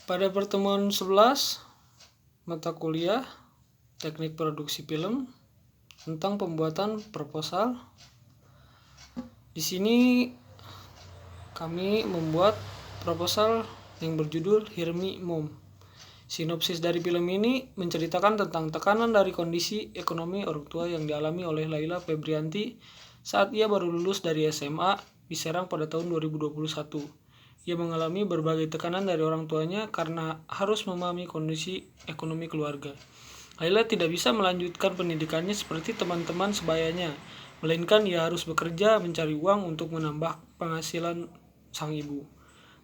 Pada pertemuan 11 mata kuliah Teknik Produksi Film tentang pembuatan proposal, di sini kami membuat proposal yang berjudul Hear Me Mom. Sinopsis dari film ini menceritakan tentang tekanan dari kondisi ekonomi orang tua yang dialami oleh Laila Febrianti saat ia baru lulus dari SMA di Serang pada tahun 2021. Ia mengalami berbagai tekanan dari orang tuanya karena harus memahami kondisi ekonomi keluarga. Laila tidak bisa melanjutkan pendidikannya seperti teman-teman sebayanya, melainkan ia harus bekerja mencari uang untuk menambah penghasilan sang ibu.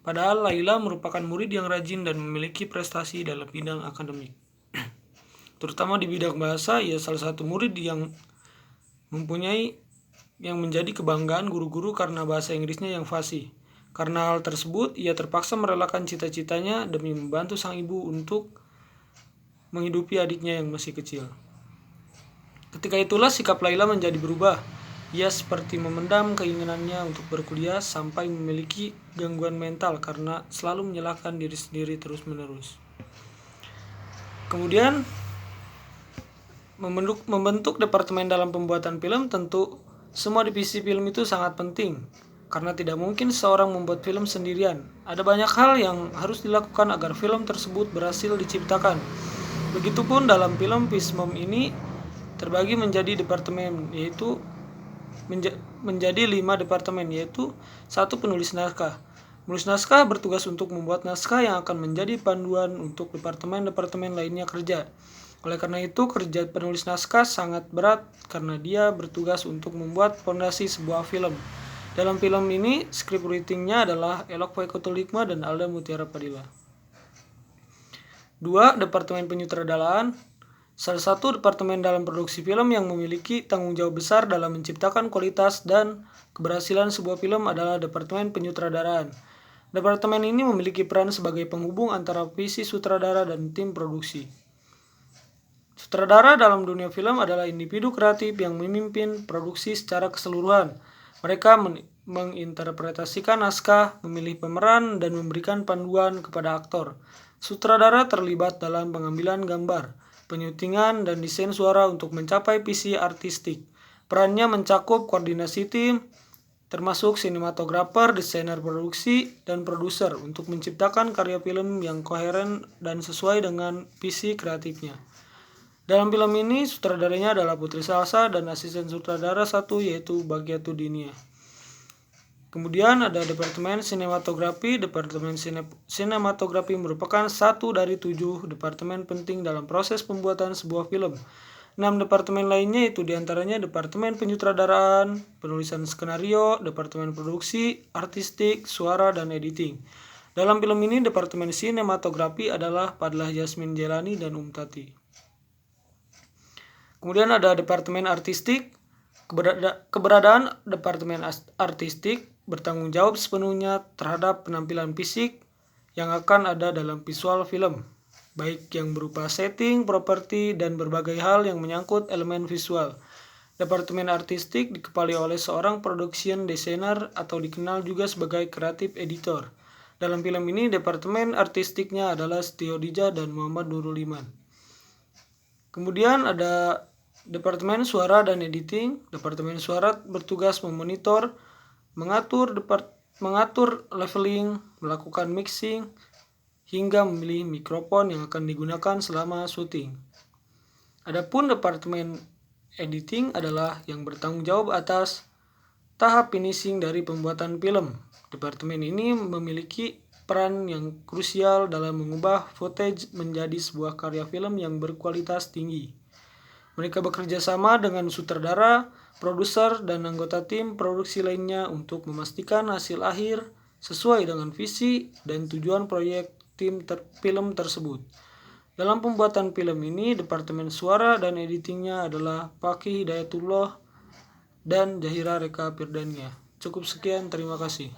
Padahal Laila merupakan murid yang rajin dan memiliki prestasi dalam bidang akademik. Terutama di bidang bahasa, ia salah satu murid yang menjadi kebanggaan guru-guru karena bahasa Inggrisnya yang fasih. Karena hal tersebut, ia terpaksa merelakan cita-citanya demi membantu sang ibu untuk menghidupi adiknya yang masih kecil. Ketika itulah sikap Laila menjadi berubah. Ia seperti memendam keinginannya untuk berkuliah sampai memiliki gangguan mental karena selalu menyalahkan diri sendiri terus-menerus. Kemudian, membentuk departemen dalam pembuatan film, tentu semua divisi film itu sangat penting. Karena tidak mungkin seorang membuat film sendirian. Ada banyak hal yang harus dilakukan agar film tersebut berhasil diciptakan. Begitupun dalam film Peace Mom ini terbagi menjadi departemen, yaitu menjadi 5 departemen, yaitu 1. Penulis naskah. Penulis naskah bertugas untuk membuat naskah yang akan menjadi panduan untuk departemen-departemen lainnya kerja. Oleh karena itu, kerja penulis naskah sangat berat karena dia bertugas untuk membuat fondasi sebuah film. Dalam film ini, scriptwriting-nya adalah Elok Poekotolikma dan Alda Mutiara Padilla. 2. Departemen Penyutradaraan. Salah satu departemen dalam produksi film yang memiliki tanggung jawab besar dalam menciptakan kualitas dan keberhasilan sebuah film adalah Departemen Penyutradaraan. Departemen ini memiliki peran sebagai penghubung antara visi sutradara dan tim produksi. Sutradara dalam dunia film adalah individu kreatif yang memimpin produksi secara keseluruhan. Mereka menginterpretasikan naskah, memilih pemeran, dan memberikan panduan kepada aktor. Sutradara terlibat dalam pengambilan gambar, penyutingan, dan desain suara untuk mencapai visi artistik. Perannya mencakup koordinasi tim, termasuk sinematografer, desainer produksi, dan produser untuk menciptakan karya film yang koheren dan sesuai dengan visi kreatifnya. Dalam film ini, sutradaranya adalah Putri Salsa dan asisten sutradara 1 yaitu Bagiyatu Dinia. Kemudian ada Departemen Sinematografi. Departemen Sinematografi merupakan 1 dari 7 departemen penting dalam proses pembuatan sebuah film. 6 departemen lainnya itu diantaranya Departemen Penyutradaraan, penulisan skenario, Departemen Produksi, Artistik, Suara, dan Editing. Dalam film ini, Departemen Sinematografi adalah Padlah Yasmin Jelani dan Tati. Kemudian ada Departemen Artistik. Keberadaan Departemen Artistik bertanggung jawab sepenuhnya terhadap penampilan fisik yang akan ada dalam visual film, baik yang berupa setting, properti, dan berbagai hal yang menyangkut elemen visual. Departemen Artistik dikepalai oleh seorang production designer atau dikenal juga sebagai creative editor. Dalam film ini, Departemen Artistiknya adalah Setio Dija dan Muhammad Nurul Iman. Kemudian ada Departemen Suara dan Editing. Departemen Suara bertugas memonitor, mengatur leveling, melakukan mixing, hingga memilih mikrofon yang akan digunakan selama syuting. Adapun Departemen Editing adalah yang bertanggung jawab atas tahap finishing dari pembuatan film. Departemen ini memiliki peran yang krusial dalam mengubah footage menjadi sebuah karya film yang berkualitas tinggi. Mereka bekerja sama dengan sutradara, produser, dan anggota tim produksi lainnya untuk memastikan hasil akhir sesuai dengan visi dan tujuan proyek tim film tersebut. Dalam pembuatan film ini, Departemen Suara dan Editingnya adalah Fakih Hidayatullah dan Zahira Reka Firdania. Cukup sekian, terima kasih.